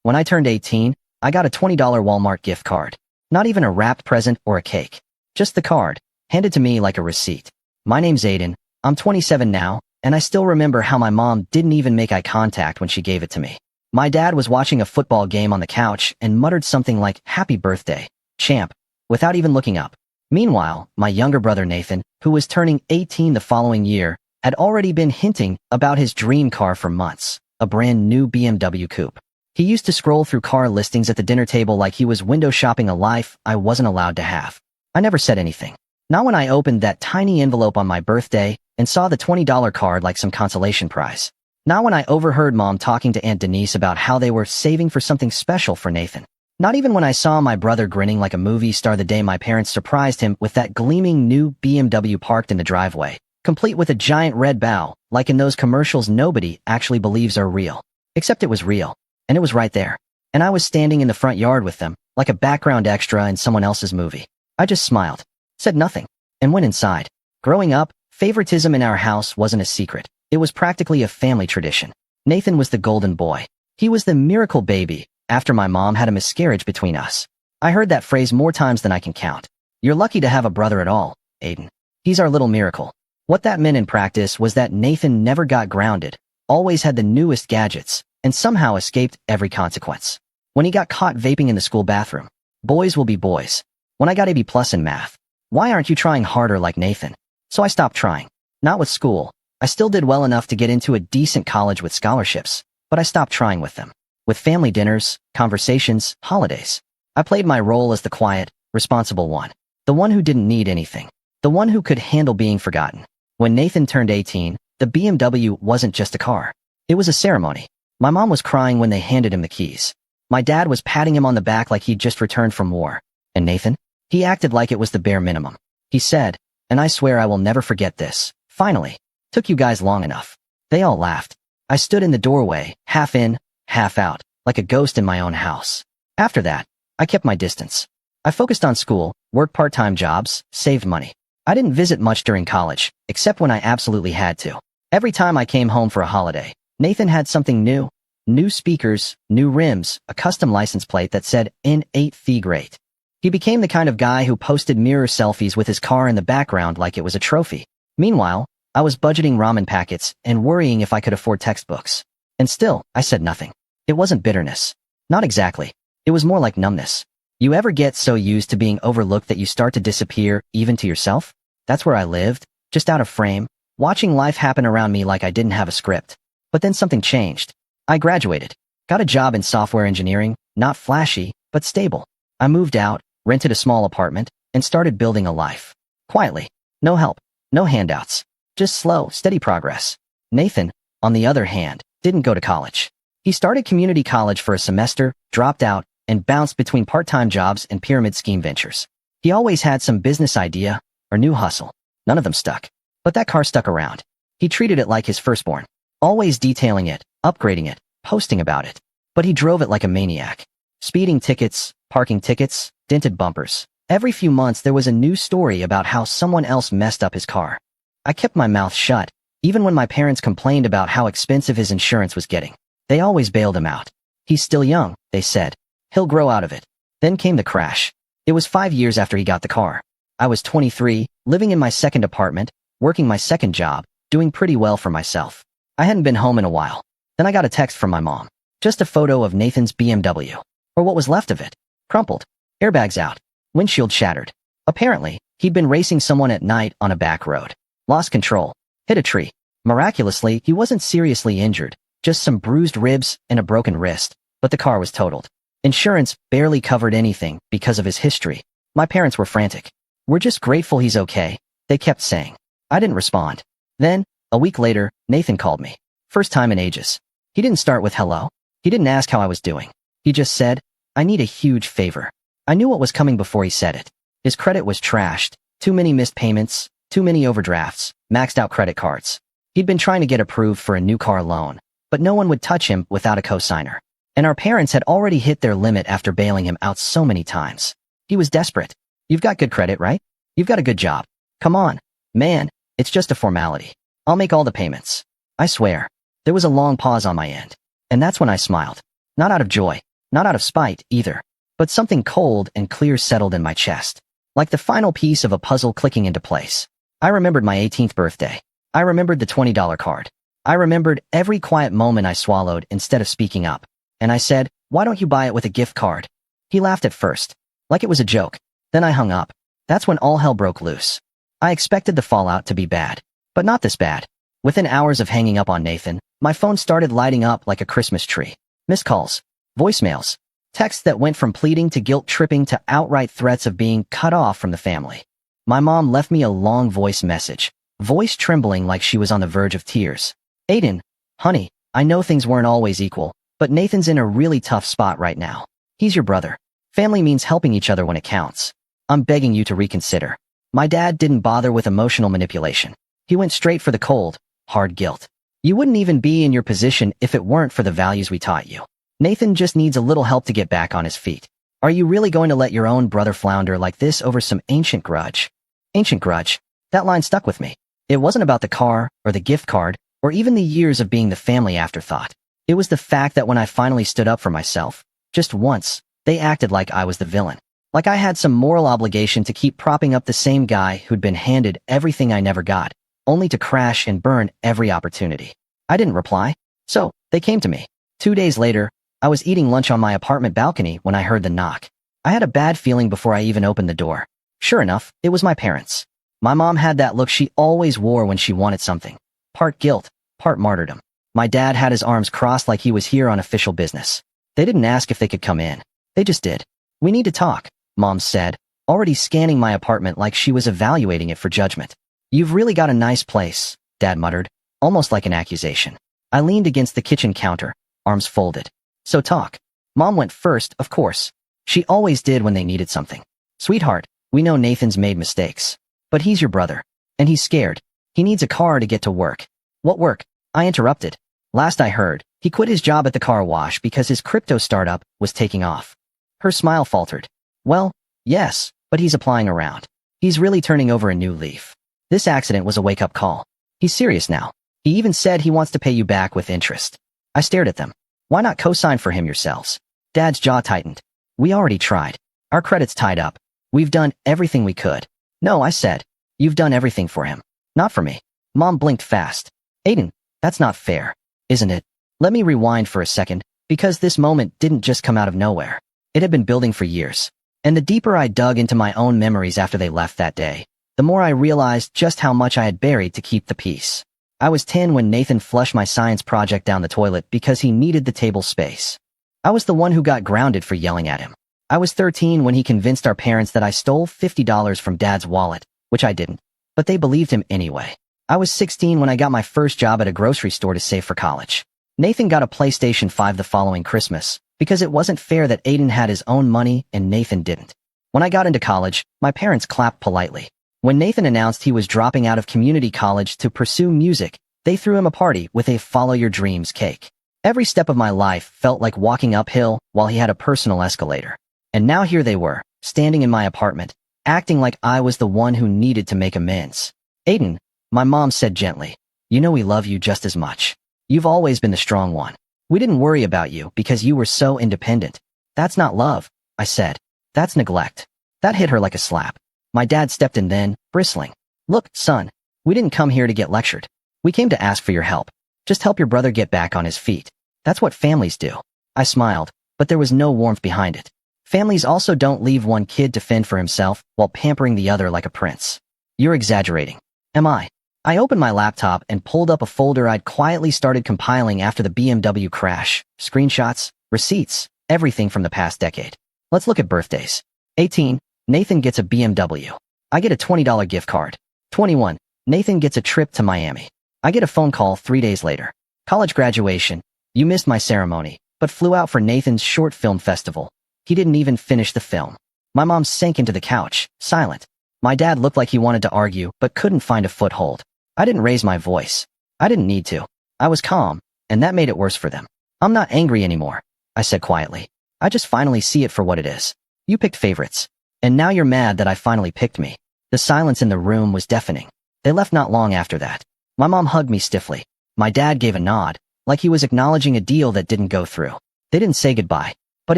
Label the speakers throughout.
Speaker 1: When I turned 18, I got a $20 Walmart gift card. Not even a wrapped present or a cake. Just the card, handed to me like a receipt. My name's Aiden, I'm 27 now, and I still remember how my mom didn't even make eye contact when she gave it to me. My dad was watching a football game on the couch and muttered something like, "Happy birthday, champ," without even looking up. Meanwhile, my younger brother Nathan, who was turning 18 the following year, had already been hinting about his dream car for months, a brand new BMW coupe. He used to scroll through car listings at the dinner table like he was window shopping a life I wasn't allowed to have. I never said anything. Not when I opened that tiny envelope on my birthday and saw the $20 card like some consolation prize. Not when I overheard Mom talking to Aunt Denise about how they were saving for something special for Nathan. Not even when I saw my brother grinning like a movie star the day my parents surprised him with that gleaming new BMW parked in the driveway, complete with a giant red bow, like in those commercials nobody actually believes are real. Except it was real. And it was right there. And I was standing in the front yard with them, like a background extra in someone else's movie. I just smiled, said nothing, and went inside. Growing up, favoritism in our house wasn't a secret. It was practically a family tradition. Nathan was the golden boy. He was the miracle baby, after my mom had a miscarriage between us. I heard that phrase more times than I can count. You're lucky to have a brother at all, Aiden. He's our little miracle. What that meant in practice was that Nathan never got grounded, always had the newest gadgets, and somehow escaped every consequence. When he got caught vaping in the school bathroom, boys will be boys. When I got a B+ in math, why aren't you trying harder like Nathan? So I stopped trying. Not with school. I still did well enough to get into a decent college with scholarships, but I stopped trying with them. With family dinners, conversations, holidays. I played my role as the quiet, responsible one. The one who didn't need anything. The one who could handle being forgotten. When Nathan turned 18, the BMW wasn't just a car. It was a ceremony. My mom was crying when they handed him the keys. My dad was patting him on the back like he'd just returned from war. And Nathan? He acted like it was the bare minimum. He said, and I swear I will never forget this, "Finally. Took you guys long enough." They all laughed. I stood in the doorway, half in, half out, like a ghost in my own house. After that, I kept my distance. I focused on school, worked part-time jobs, saved money. I didn't visit much during college, except when I absolutely had to. Every time I came home for a holiday, Nathan had something new. New speakers, new rims, a custom license plate that said N8 Fee Great. He became the kind of guy who posted mirror selfies with his car in the background like it was a trophy. Meanwhile, I was budgeting ramen packets and worrying if I could afford textbooks. And still, I said nothing. It wasn't bitterness. Not exactly. It was more like numbness. You ever get so used to being overlooked that you start to disappear, even to yourself? That's where I lived, just out of frame, watching life happen around me like I didn't have a script. But then something changed. I graduated. Got a job in software engineering, not flashy, but stable. I moved out, rented a small apartment, and started building a life. Quietly. No help. No handouts. Just slow, steady progress. Nathan, on the other hand, didn't go to college. He started community college for a semester, dropped out, and bounced between part-time jobs and pyramid scheme ventures. He always had some business idea or new hustle. None of them stuck. But that car stuck around. He treated it like his firstborn. Always detailing it, upgrading it, posting about it. But he drove it like a maniac. Speeding tickets, parking tickets, dented bumpers. Every few months there was a new story about how someone else messed up his car. I kept my mouth shut, even when my parents complained about how expensive his insurance was getting. They always bailed him out. He's still young, they said. He'll grow out of it. Then came the crash. It was 5 years after he got the car. I was 23, living in my second apartment, working my second job, doing pretty well for myself. I hadn't been home in a while. Then I got a text from my mom. Just a photo of Nathan's BMW. Or what was left of it. Crumpled. Airbags out. Windshield shattered. Apparently, he'd been racing someone at night on a back road. Lost control. Hit a tree. Miraculously, he wasn't seriously injured. Just some bruised ribs and a broken wrist. But the car was totaled. Insurance barely covered anything because of his history. My parents were frantic. "We're just grateful he's okay," they kept saying. I didn't respond. Then, a week later, Nathan called me. First time in ages. He didn't start with hello. He didn't ask how I was doing. He just said, "I need a huge favor." I knew what was coming before he said it. His credit was trashed. Too many missed payments, too many overdrafts, maxed out credit cards. He'd been trying to get approved for a new car loan, but no one would touch him without a cosigner. And our parents had already hit their limit after bailing him out so many times. He was desperate. "You've got good credit, right? You've got a good job. Come on, man, it's just a formality. I'll make all the payments." I swear. There was a long pause on my end. And that's when I smiled. Not out of joy. Not out of spite, either. But something cold and clear settled in my chest. Like the final piece of a puzzle clicking into place. I remembered my 18th birthday. I remembered the $20 card. I remembered every quiet moment I swallowed instead of speaking up. And I said, "Why don't you buy it with a gift card?" He laughed at first, like it was a joke. Then I hung up. That's when all hell broke loose. I expected the fallout to be bad, but not this bad. Within hours of hanging up on Nathan, my phone started lighting up like a Christmas tree. Missed calls, voicemails, texts that went from pleading to guilt-tripping to outright threats of being cut off from the family. My mom left me a long voice message, voice trembling like she was on the verge of tears. "Aiden, honey, I know things weren't always equal, but Nathan's in a really tough spot right now. He's your brother. Family means helping each other when it counts. I'm begging you to reconsider." My dad didn't bother with emotional manipulation. He went straight for the cold, hard guilt. "You wouldn't even be in your position if it weren't for the values we taught you. Nathan just needs a little help to get back on his feet. Are you really going to let your own brother flounder like this over some ancient grudge?" Ancient grudge. That line stuck with me. It wasn't about the car, or the gift card, or even the years of being the family afterthought. It was the fact that when I finally stood up for myself, just once, they acted like I was the villain. Like I had some moral obligation to keep propping up the same guy who'd been handed everything I never got, only to crash and burn every opportunity. I didn't reply, so they came to me. 2 days later, I was eating lunch on my apartment balcony when I heard the knock. I had a bad feeling before I even opened the door. Sure enough, it was my parents. My mom had that look she always wore when she wanted something. Part guilt, part martyrdom. My dad had his arms crossed like he was here on official business. They didn't ask if they could come in. They just did. "We need to talk," Mom said, already scanning my apartment like she was evaluating it for judgment. "You've really got a nice place," Dad muttered, almost like an accusation. I leaned against the kitchen counter, arms folded. "So talk." Mom went first, of course. She always did when they needed something. "Sweetheart, we know Nathan's made mistakes. But he's your brother. And he's scared. He needs a car to get to work." "What work?" I interrupted. "Last I heard, he quit his job at the car wash because his crypto startup was taking off." Her smile faltered. "Well, yes, but he's applying around. He's really turning over a new leaf. This accident was a wake-up call. He's serious now. He even said he wants to pay you back with interest." I stared at them. "Why not co-sign for him yourselves?" Dad's jaw tightened. "We already tried. Our credit's tied up. We've done everything we could." "No," I said. "You've done everything for him. Not for me." Mom blinked fast. "Aiden, that's not fair, isn't it?" Let me rewind for a second, because this moment didn't just come out of nowhere. It had been building for years. And the deeper I dug into my own memories after they left that day, the more I realized just how much I had buried to keep the peace. I was 10 when Nathan flushed my science project down the toilet because he needed the table space. I was the one who got grounded for yelling at him. I was 13 when he convinced our parents that I stole $50 from Dad's wallet, which I didn't, but they believed him anyway. I was 16 when I got my first job at a grocery store to save for college. Nathan got a PlayStation 5 the following Christmas, because it wasn't fair that Aiden had his own money and Nathan didn't. When I got into college, my parents clapped politely. When Nathan announced he was dropping out of community college to pursue music, they threw him a party with a follow your dreams cake. Every step of my life felt like walking uphill while he had a personal escalator. And now here they were, standing in my apartment, acting like I was the one who needed to make amends. "Aiden," my mom said gently, "you know we love you just as much. You've always been the strong one. We didn't worry about you because you were so independent." "That's not love," I said. "That's neglect." That hit her like a slap. My dad stepped in then, bristling. "Look, son, we didn't come here to get lectured. We came to ask for your help. Just help your brother get back on his feet. That's what families do." I smiled, but there was no warmth behind it. Families also don't leave one kid to fend for himself while pampering the other like a prince. "You're exaggerating." "Am I?" I opened my laptop and pulled up a folder I'd quietly started compiling after the BMW crash. Screenshots, receipts, everything from the past decade. Let's look at birthdays. 18. Nathan gets a BMW. I get a $20 gift card. 21. Nathan gets a trip to Miami. I get a phone call 3 days later. College graduation. You missed my ceremony, but flew out for Nathan's short film festival. He didn't even finish the film. My mom sank into the couch, silent. My dad looked like he wanted to argue, but couldn't find a foothold. I didn't raise my voice. I didn't need to. I was calm, and that made it worse for them. "I'm not angry anymore," I said quietly. "I just finally see it for what it is. You picked favorites. And now you're mad that I finally picked me." The silence in the room was deafening. They left not long after that. My mom hugged me stiffly. My dad gave a nod, like he was acknowledging a deal that didn't go through. They didn't say goodbye. But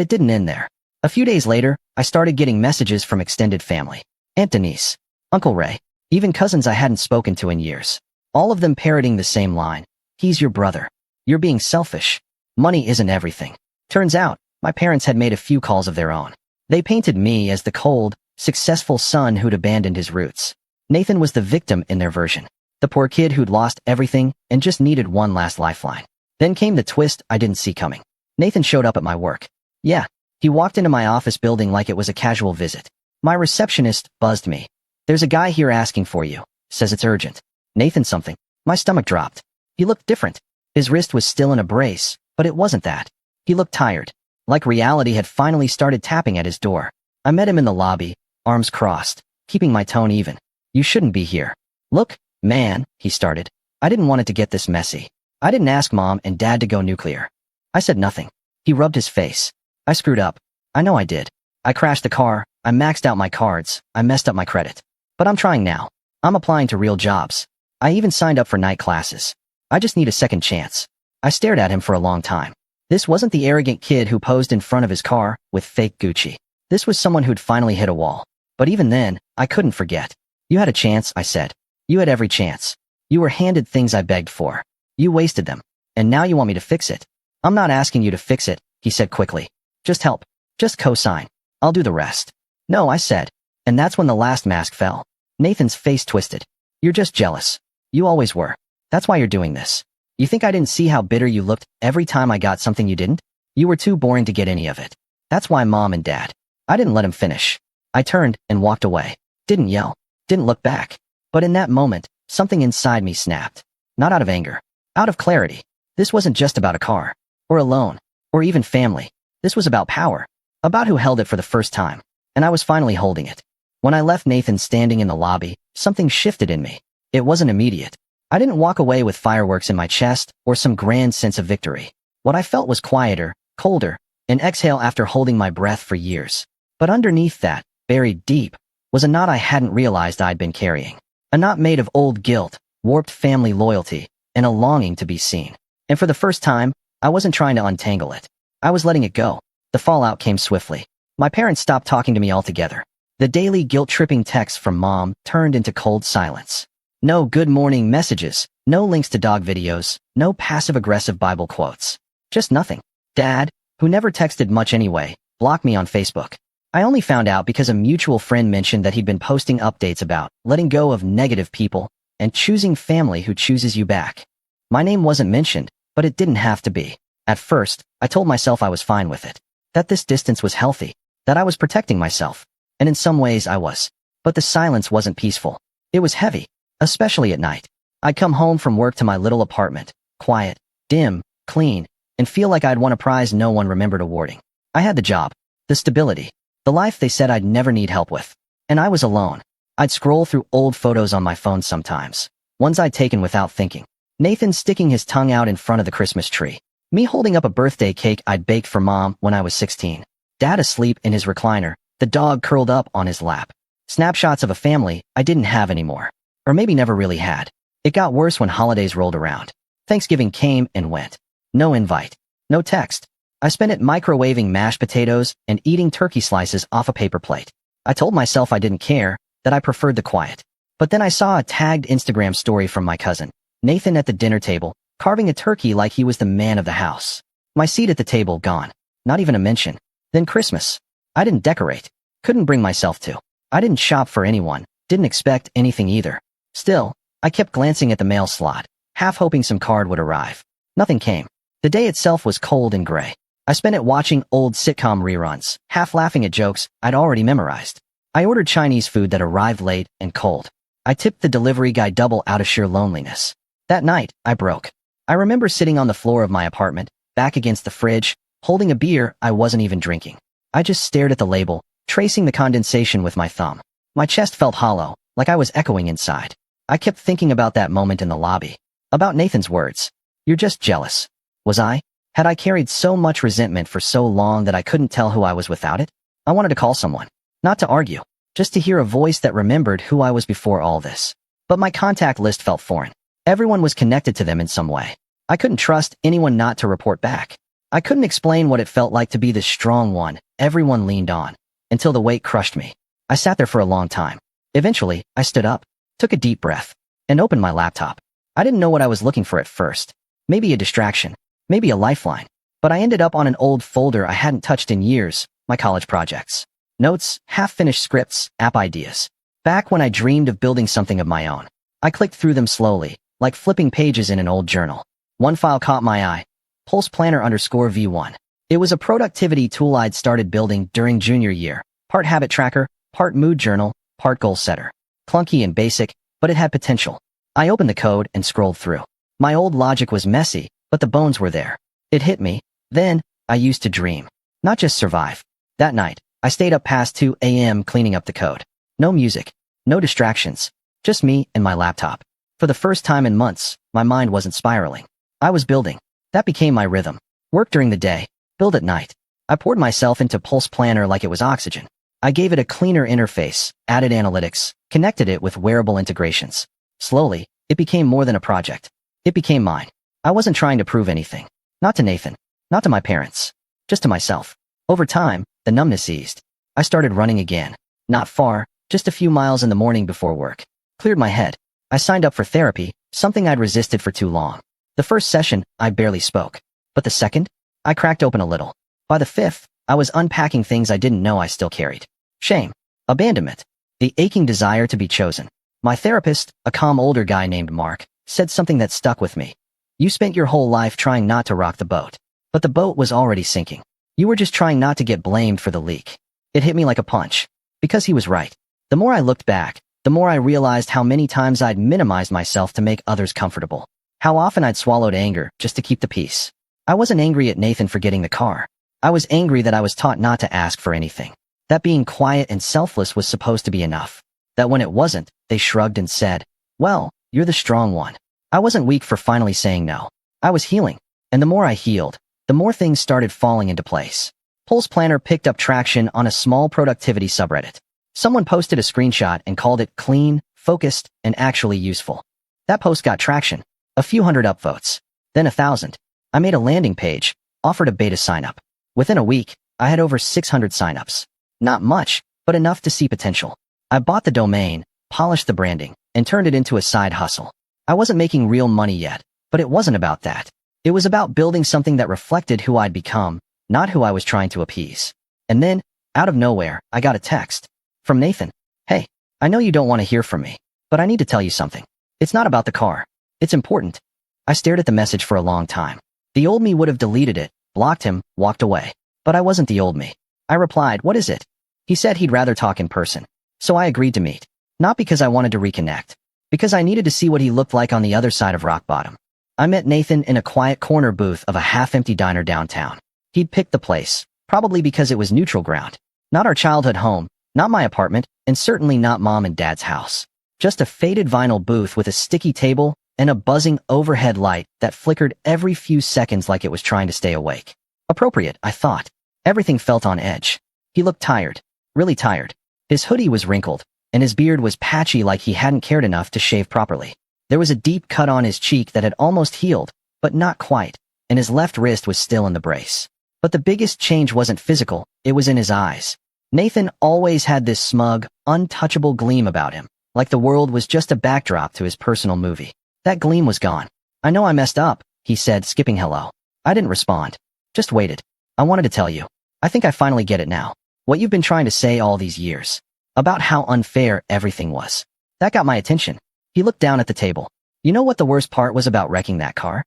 Speaker 1: it didn't end there. A few days later, I started getting messages from extended family. Aunt Denise, Uncle Ray, even cousins I hadn't spoken to in years. All of them parroting the same line. He's your brother. You're being selfish. Money isn't everything. Turns out, my parents had made a few calls of their own. They painted me as the cold, successful son who'd abandoned his roots. Nathan was the victim in their version. The poor kid who'd lost everything and just needed one last lifeline. Then came the twist I didn't see coming. Nathan showed up at my work. Yeah, he walked into my office building like it was a casual visit. My receptionist buzzed me. There's a guy here asking for you. Says it's urgent. Nathan something. My stomach dropped. He looked different. His wrist was still in a brace, but it wasn't that. He looked tired. Like reality had finally started tapping at his door. I met him in the lobby, arms crossed, keeping my tone even. You shouldn't be here. Look, man, he started. I didn't want it to get this messy. I didn't ask Mom and Dad to go nuclear. I said nothing. He rubbed his face. I screwed up. I know I did. I crashed the car, I maxed out my cards, I messed up my credit. But I'm trying now. I'm applying to real jobs. I even signed up for night classes. I just need a second chance. I stared at him for a long time. This wasn't the arrogant kid who posed in front of his car with fake Gucci. This was someone who'd finally hit a wall. But even then, I couldn't forget. You had a chance, I said. You had every chance. You were handed things I begged for. You wasted them. And now you want me to fix it. I'm not asking you to fix it, he said quickly. Just help. Just co-sign. I'll do the rest. No, I said. And that's when the last mask fell. Nathan's face twisted. You're just jealous. You always were. That's why you're doing this. You think I didn't see how bitter you looked every time I got something you didn't? You were too boring to get any of it. That's why Mom and Dad. I didn't let him finish. I turned and walked away. Didn't yell. Didn't look back. But in that moment, something inside me snapped. Not out of anger. Out of clarity. This wasn't just about a car. Or a loan. Or even family. This was about power. About who held it for the first time. And I was finally holding it. When I left Nathan standing in the lobby, something shifted in me. It wasn't immediate. I didn't walk away with fireworks in my chest or some grand sense of victory. What I felt was quieter, colder, an exhale after holding my breath for years. But underneath that, buried deep, was a knot I hadn't realized I'd been carrying. A knot made of old guilt, warped family loyalty, and a longing to be seen. And for the first time, I wasn't trying to untangle it. I was letting it go. The fallout came swiftly. My parents stopped talking to me altogether. The daily guilt-tripping texts from Mom turned into cold silence. No good morning messages, no links to dog videos, no passive-aggressive Bible quotes. Just nothing. Dad, who never texted much anyway, blocked me on Facebook. I only found out because a mutual friend mentioned that he'd been posting updates about letting go of negative people and choosing family who chooses you back. My name wasn't mentioned, but it didn't have to be. At first, I told myself I was fine with it. That this distance was healthy. That I was protecting myself. And in some ways I was. But the silence wasn't peaceful. It was heavy. Especially at night. I'd come home from work to my little apartment, quiet, dim, clean, and feel like I'd won a prize no one remembered awarding. I had the job, the stability, the life they said I'd never need help with. And I was alone. I'd scroll through old photos on my phone sometimes, ones I'd taken without thinking. Nathan sticking his tongue out in front of the Christmas tree. Me holding up a birthday cake I'd baked for Mom when I was 16. Dad asleep in his recliner, the dog curled up on his lap. Snapshots of a family I didn't have anymore. Or maybe never really had. It got worse when holidays rolled around. Thanksgiving came and went. No invite. No text. I spent it microwaving mashed potatoes and eating turkey slices off a paper plate. I told myself I didn't care, that I preferred the quiet. But then I saw a tagged Instagram story from my cousin, Nathan at the dinner table, carving a turkey like he was the man of the house. My seat at the table gone. Not even a mention. Then Christmas. I didn't decorate. Couldn't bring myself to. I didn't shop for anyone. Didn't expect anything either. Still, I kept glancing at the mail slot, half hoping some card would arrive. Nothing came. The day itself was cold and gray. I spent it watching old sitcom reruns, half laughing at jokes I'd already memorized. I ordered Chinese food that arrived late and cold. I tipped the delivery guy double out of sheer loneliness. That night, I broke. I remember sitting on the floor of my apartment, back against the fridge, holding a beer I wasn't even drinking. I just stared at the label, tracing the condensation with my thumb. My chest felt hollow, like I was echoing inside. I kept thinking about that moment in the lobby. About Nathan's words. You're just jealous. Was I? Had I carried so much resentment for so long that I couldn't tell who I was without it? I wanted to call someone. Not to argue. Just to hear a voice that remembered who I was before all this. But my contact list felt foreign. Everyone was connected to them in some way. I couldn't trust anyone not to report back. I couldn't explain what it felt like to be the strong one everyone leaned on, until the weight crushed me. I sat there for a long time. Eventually, I stood up, took a deep breath, and opened my laptop. I didn't know what I was looking for at first. Maybe a distraction, maybe a lifeline. But I ended up on an old folder I hadn't touched in years, my college projects. Notes, half-finished scripts, app ideas. Back when I dreamed of building something of my own. I clicked through them slowly, like flipping pages in an old journal. One file caught my eye. Pulse Planner _V1. It was a productivity tool I'd started building during junior year. Part habit tracker, part mood journal, part goal setter. Clunky and basic, but it had potential. I opened the code and scrolled through. My old logic was messy, but the bones were there. It hit me. Then, I used to dream, not just survive. That night, I stayed up past 2 a.m. cleaning up the code. No music, no distractions, just me and my laptop. For the first time in months, my mind wasn't spiraling. I was building. That became my rhythm. Work during the day, build at night. I poured myself into Pulse Planner like it was oxygen. I gave it a cleaner interface, added analytics, connected it with wearable integrations. Slowly, it became more than a project. It became mine. I wasn't trying to prove anything. Not to Nathan. Not to my parents. Just to myself. Over time, the numbness eased. I started running again. Not far, just a few miles in the morning before work. Cleared my head. I signed up for therapy, something I'd resisted for too long. The first session, I barely spoke. But the second, I cracked open a little. By the fifth, I was unpacking things I didn't know I still carried. Shame. Abandonment. The aching desire to be chosen. My therapist, a calm older guy named Mark, said something that stuck with me. You spent your whole life trying not to rock the boat. But the boat was already sinking. You were just trying not to get blamed for the leak. It hit me like a punch. Because he was right. The more I looked back, the more I realized how many times I'd minimized myself to make others comfortable. How often I'd swallowed anger just to keep the peace. I wasn't angry at Nathan for getting the car. I was angry that I was taught not to ask for anything. That being quiet and selfless was supposed to be enough. That when it wasn't, they shrugged and said, well, you're the strong one. I wasn't weak for finally saying no. I was healing. And the more I healed, the more things started falling into place. Pulse Planner picked up traction on a small productivity subreddit. Someone posted a screenshot and called it clean, focused, and actually useful. That post got traction. A few hundred upvotes. Then 1,000. I made a landing page, offered a beta sign-up. Within a week, I had over 600 sign-ups. Not much, but enough to see potential. I bought the domain, polished the branding, and turned it into a side hustle. I wasn't making real money yet, but it wasn't about that. It was about building something that reflected who I'd become, not who I was trying to appease. And then, out of nowhere, I got a text. From Nathan. Hey, I know you don't want to hear from me, but I need to tell you something. It's not about the car. It's important. I stared at the message for a long time. The old me would have deleted it, blocked him, walked away. But I wasn't the old me. I replied, what is it? He said he'd rather talk in person. So I agreed to meet. Not because I wanted to reconnect. Because I needed to see what he looked like on the other side of rock bottom. I met Nathan in a quiet corner booth of a half-empty diner downtown. He'd picked the place, probably because it was neutral ground. Not our childhood home, not my apartment, and certainly not mom and dad's house. Just a faded vinyl booth with a sticky table and a buzzing overhead light that flickered every few seconds like it was trying to stay awake. Appropriate, I thought. Everything felt on edge. He looked tired. Really tired. His hoodie was wrinkled, and his beard was patchy like he hadn't cared enough to shave properly. There was a deep cut on his cheek that had almost healed, but not quite, and his left wrist was still in the brace. But the biggest change wasn't physical, it was in his eyes. Nathan always had this smug, untouchable gleam about him, like the world was just a backdrop to his personal movie. That gleam was gone. I know I messed up, he said, skipping hello. I didn't respond. Just waited. I wanted to tell you. I think I finally get it now. What you've been trying to say all these years. About how unfair everything was. That got my attention. He looked down at the table. You know what the worst part was about wrecking that car?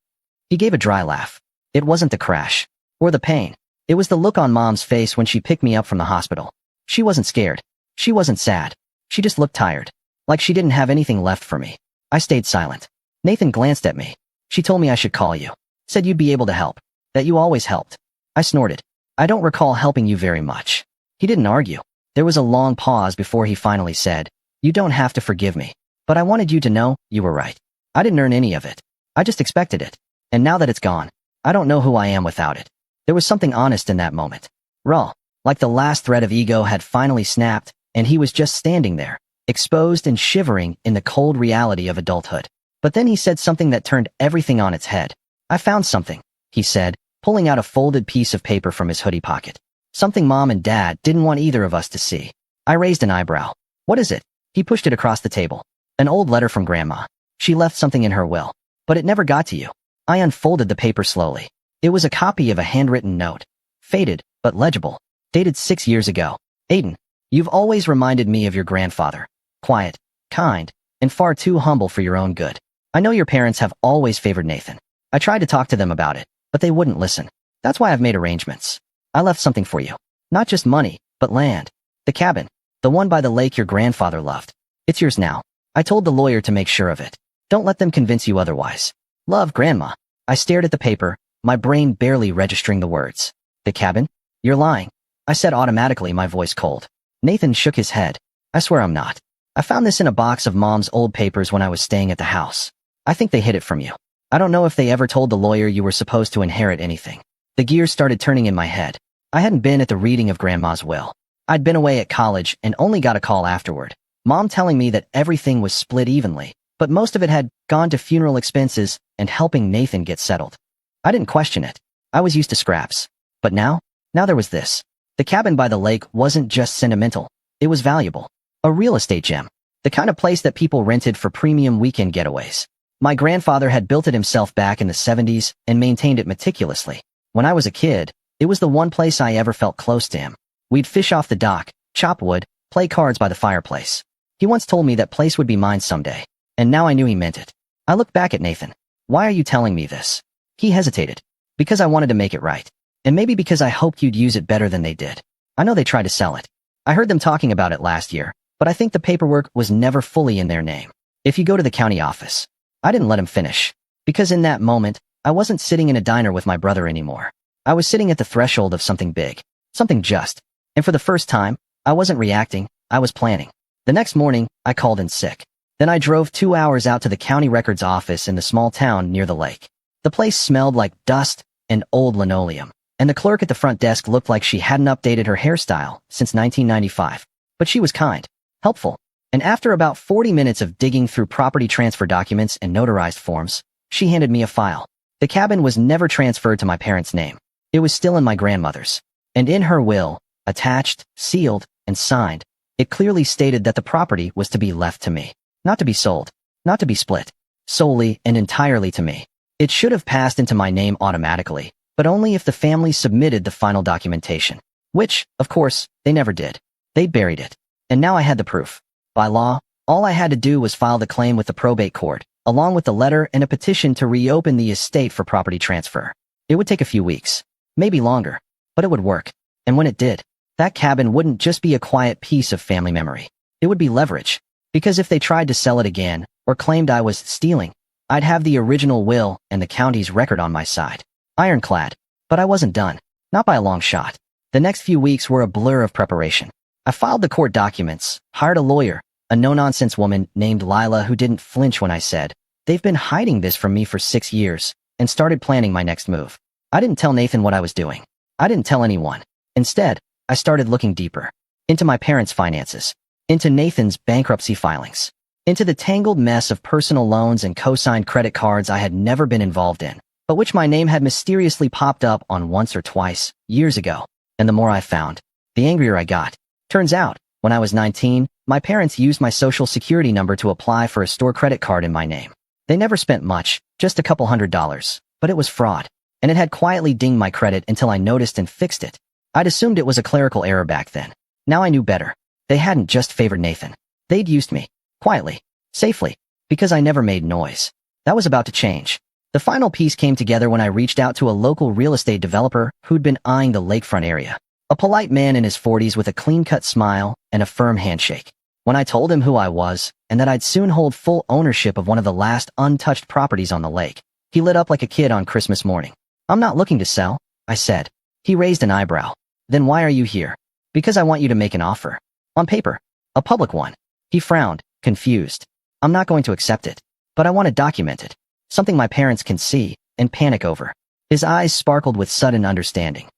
Speaker 1: He gave a dry laugh. It wasn't the crash. Or the pain. It was the look on Mom's face when she picked me up from the hospital. She wasn't scared. She wasn't sad. She just looked tired. Like she didn't have anything left for me. I stayed silent. Nathan glanced at me. She told me I should call you. Said you'd be able to help. That you always helped. I snorted. I don't recall helping you very much. He didn't argue. There was a long pause before he finally said, you don't have to forgive me. But I wanted you to know, you were right. I didn't earn any of it. I just expected it. And now that it's gone, I don't know who I am without it. There was something honest in that moment. Raw. Like the last thread of ego had finally snapped, and he was just standing there, exposed and shivering in the cold reality of adulthood. But then he said something that turned everything on its head. I found something, he said, pulling out a folded piece of paper from his hoodie pocket. Something Mom and Dad didn't want either of us to see. I raised an eyebrow. What is it? He pushed it across the table. An old letter from Grandma. She left something in her will, but it never got to you. I unfolded the paper slowly. It was a copy of a handwritten note. Faded, but legible. Dated 6 years ago. Aiden, you've always reminded me of your grandfather. Quiet, kind, and far too humble for your own good. I know your parents have always favored Nathan. I tried to talk to them about it, but they wouldn't listen. That's why I've made arrangements. I left something for you. Not just money, but land. The cabin. The one by the lake your grandfather loved. It's yours now. I told the lawyer to make sure of it. Don't let them convince you otherwise. Love, Grandma. I stared at the paper, my brain barely registering the words. The cabin? You're lying. I said automatically, my voice cold. Nathan shook his head. I swear I'm not. I found this in a box of Mom's old papers when I was staying at the house. I think they hid it from you. I don't know if they ever told the lawyer you were supposed to inherit anything. The gears started turning in my head. I hadn't been at the reading of Grandma's will. I'd been away at college and only got a call afterward. Mom telling me that everything was split evenly, but most of it had gone to funeral expenses and helping Nathan get settled. I didn't question it. I was used to scraps. But now there was this. The cabin by the lake wasn't just sentimental. It was valuable. A real estate gem. The kind of place that people rented for premium weekend getaways. My grandfather had built it himself back in the 70s and maintained it meticulously. When I was a kid, it was the one place I ever felt close to him. We'd fish off the dock, chop wood, play cards by the fireplace. He once told me that place would be mine someday, and now I knew he meant it. I looked back at Nathan. Why are you telling me this? He hesitated. Because I wanted to make it right. And maybe because I hoped you'd use it better than they did. I know they tried to sell it. I heard them talking about it last year, but I think the paperwork was never fully in their name. If you go to the county office. I didn't let him finish. Because in that moment, I wasn't sitting in a diner with my brother anymore. I was sitting at the threshold of something big. Something just. And for the first time, I wasn't reacting, I was planning. The next morning, I called in sick. Then I drove 2 hours out to the county records office in the small town near the lake. The place smelled like dust and old linoleum, and the clerk at the front desk looked like she hadn't updated her hairstyle since 1995. But she was kind, helpful, and after about 40 minutes of digging through property transfer documents and notarized forms, she handed me a file. The cabin was never transferred to my parents' name. It was still in my grandmother's. And in her will, attached, sealed, and signed, it clearly stated that the property was to be left to me. Not to be sold. Not to be split. Solely and entirely to me. It should have passed into my name automatically, but only if the family submitted the final documentation. Which, of course, they never did. They'd buried it. And now I had the proof. By law, all I had to do was file the claim with the probate court, along with the letter and a petition to reopen the estate for property transfer. It would take a few weeks. Maybe longer. But it would work. And when it did, that cabin wouldn't just be a quiet piece of family memory. It would be leverage. Because if they tried to sell it again, or claimed I was stealing, I'd have the original will and the county's record on my side. Ironclad. But I wasn't done. Not by a long shot. The next few weeks were a blur of preparation. I filed the court documents, hired a lawyer, a no-nonsense woman named Lila who didn't flinch when I said, "They've been hiding this from me for 6 years," and started planning my next move. I didn't tell Nathan what I was doing. I didn't tell anyone. Instead, I started looking deeper. Into my parents' finances. Into Nathan's bankruptcy filings. Into the tangled mess of personal loans and co-signed credit cards I had never been involved in, but which my name had mysteriously popped up on once or twice, years ago. And the more I found, the angrier I got. Turns out, when I was 19, my parents used my social security number to apply for a store credit card in my name. They never spent much, just a couple $100s, but it was fraud. And it had quietly dinged my credit until I noticed and fixed it. I'd assumed it was a clerical error back then. Now I knew better. They hadn't just favored Nathan. They'd used me. Quietly. Safely. Because I never made noise. That was about to change. The final piece came together when I reached out to a local real estate developer who'd been eyeing the lakefront area. A polite man in his 40s with a clean-cut smile and a firm handshake. When I told him who I was, and that I'd soon hold full ownership of one of the last untouched properties on the lake, he lit up like a kid on Christmas morning. "I'm not looking to sell," I said. He raised an eyebrow. "Then why are you here?" "Because I want you to make an offer. On paper. A public one." He frowned, confused. "I'm not going to accept it. But I want to document it. Something my parents can see and panic over." His eyes sparkled with sudden understanding.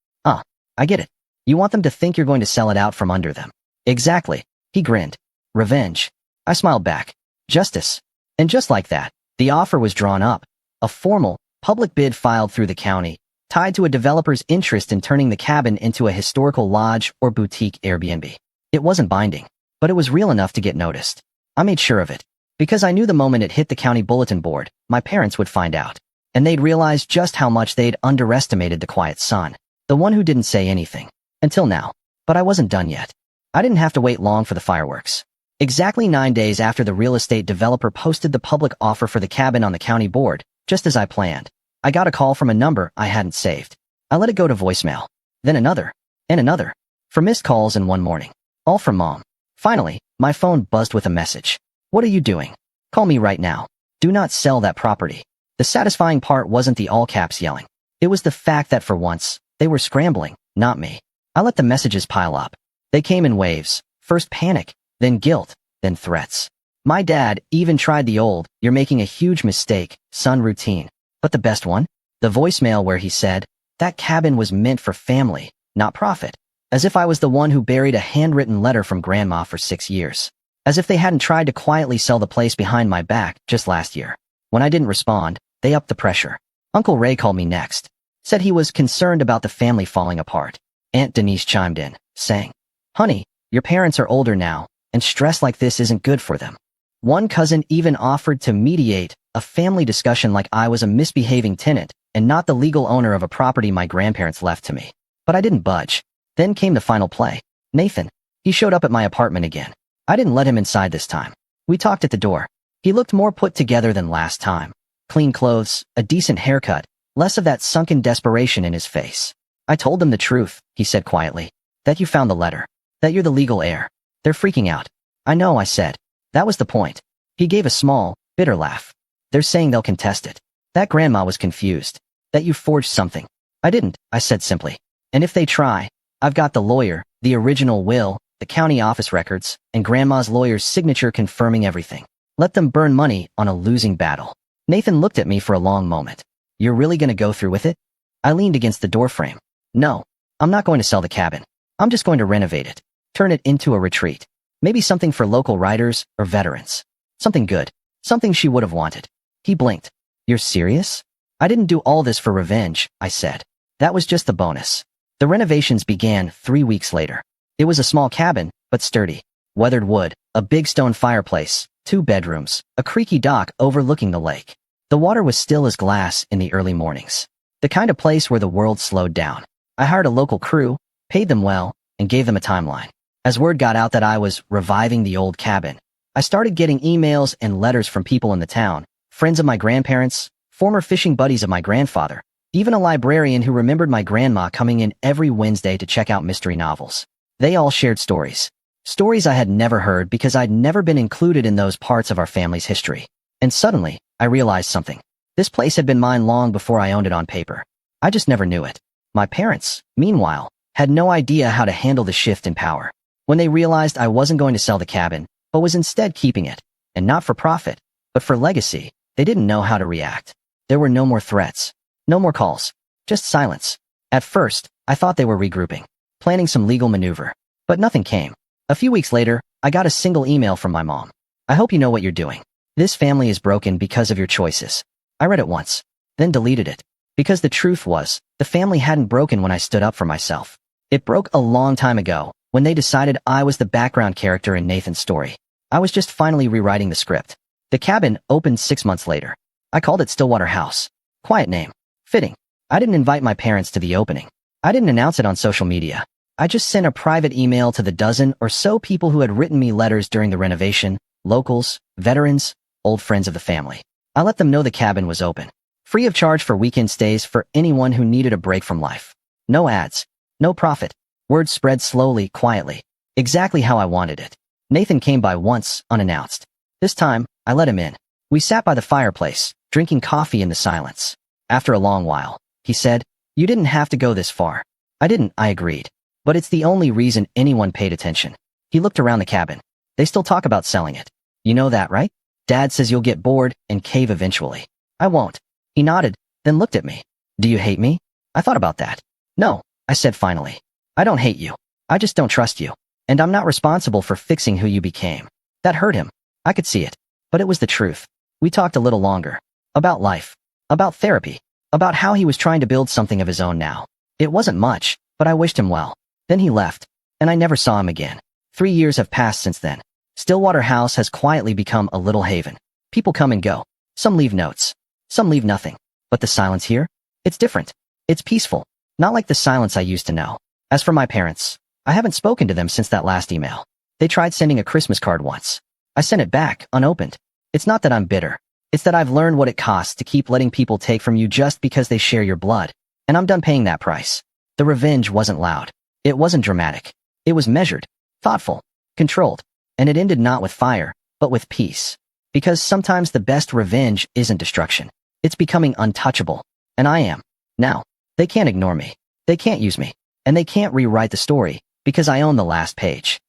Speaker 1: I get it. You want them to think you're going to sell it out from under them." "Exactly." He grinned. "Revenge." I smiled back. "Justice." And just like that, the offer was drawn up. A formal, public bid filed through the county, tied to a developer's interest in turning the cabin into a historical lodge or boutique Airbnb. It wasn't binding, but it was real enough to get noticed. I made sure of it, because I knew the moment it hit the county bulletin board, my parents would find out, and they'd realize just how much they'd underestimated the quiet son, the one who didn't say anything. Until now. But I wasn't done yet. I didn't have to wait long for the fireworks. Exactly 9 days after the real estate developer posted the public offer for the cabin on the county board, just as I planned, I got a call from a number I hadn't saved. I let it go to voicemail. Then another. And another. For missed calls in one morning. All from Mom. Finally, my phone buzzed with a message. What are you doing? Call me right now. Do not sell that property. The satisfying part wasn't the all caps yelling. It was the fact that for once, they were scrambling, not me. I let the messages pile up. They came in waves. First panic, then guilt, then threats. My dad even tried the old, "You're making a huge mistake, son" routine. But the best one? The voicemail where he said, that cabin was meant for family, not profit. As if I was the one who buried a handwritten letter from Grandma for 6 years. As if they hadn't tried to quietly sell the place behind my back just last year. When I didn't respond, they upped the pressure. Uncle Ray called me next. Said he was concerned about the family falling apart. Aunt Denise chimed in, saying, "Honey, your parents are older now, and stress like this isn't good for them." One cousin even offered to mediate a family discussion like I was a misbehaving tenant and not the legal owner of a property my grandparents left to me. But I didn't budge. Then came the final play. Nathan. He showed up at my apartment again. I didn't let him inside this time. We talked at the door. He looked more put together than last time. Clean clothes, a decent haircut, less of that sunken desperation in his face. I told them the truth, he said quietly. That you found the letter. That you're the legal heir. They're freaking out. I know, I said. That was the point. He gave a small, bitter laugh. They're saying they'll contest it. That Grandma was confused. That you forged something. I didn't, I said simply. And if they try, I've got the lawyer, the original will, the county office records, and Grandma's lawyer's signature confirming everything. Let them burn money on a losing battle. Nathan looked at me for a long moment. You're really going to go through with it? I leaned against the doorframe. No, I'm not going to sell the cabin. I'm just going to renovate it. Turn it into a retreat. Maybe something for local writers or veterans. Something good. Something she would have wanted. He blinked. You're serious? I didn't do all this for revenge, I said. That was just the bonus. The renovations began 3 weeks later. It was a small cabin, but sturdy. Weathered wood, a big stone fireplace, 2 bedrooms, a creaky dock overlooking the lake. The water was still as glass in the early mornings. The kind of place where the world slowed down. I hired a local crew, paid them well, and gave them a timeline. As word got out that I was reviving the old cabin, I started getting emails and letters from people in the town, friends of my grandparents, former fishing buddies of my grandfather, even a librarian who remembered my grandma coming in every Wednesday to check out mystery novels. They all shared stories. Stories I had never heard because I'd never been included in those parts of our family's history. And suddenly, I realized something. This place had been mine long before I owned it on paper. I just never knew it. My parents, meanwhile, had no idea how to handle the shift in power. When they realized I wasn't going to sell the cabin, but was instead keeping it, and not for profit, but for legacy, they didn't know how to react. There were no more threats. No more calls. Just silence. At first, I thought they were regrouping, planning some legal maneuver. But nothing came. A few weeks later, I got a single email from my mom. I hope you know what you're doing. This family is broken because of your choices. I read it once, then deleted it. Because the truth was, the family hadn't broken when I stood up for myself. It broke a long time ago, when they decided I was the background character in Nathan's story. I was just finally rewriting the script. The cabin opened 6 months later. I called it Stillwater House. Quiet name. Fitting. I didn't invite my parents to the opening. I didn't announce it on social media. I just sent a private email to the dozen or so people who had written me letters during the renovation, locals, veterans, old friends of the family. I let them know the cabin was open. Free of charge for weekend stays for anyone who needed a break from life. No ads. No profit. Word spread slowly, quietly. Exactly how I wanted it. Nathan came by once, unannounced. This time, I let him in. We sat by the fireplace, drinking coffee in the silence. After a long while, he said, "You didn't have to go this far." I didn't, I agreed. But it's the only reason anyone paid attention. He looked around the cabin. They still talk about selling it. You know that, right? Dad says you'll get bored and cave eventually. I won't. He nodded, then looked at me. Do you hate me? I thought about that. No, I said finally. I don't hate you. I just don't trust you. And I'm not responsible for fixing who you became. That hurt him. I could see it. But it was the truth. We talked a little longer. About life. About therapy. About how he was trying to build something of his own now. It wasn't much, but I wished him well. Then he left, and I never saw him again. 3 years have passed since then. Stillwater House has quietly become a little haven. People come and go. Some leave notes. Some leave nothing. But the silence here? It's different. It's peaceful. Not like the silence I used to know. As for my parents, I haven't spoken to them since that last email. They tried sending a Christmas card once. I sent it back, unopened. It's not that I'm bitter. It's that I've learned what it costs to keep letting people take from you just because they share your blood. And I'm done paying that price. The revenge wasn't loud. It wasn't dramatic. It was measured, thoughtful, controlled. And it ended not with fire, but with peace. Because sometimes the best revenge isn't destruction. It's becoming untouchable. And I am. Now, they can't ignore me. They can't use me. And they can't rewrite the story, because I own the last page.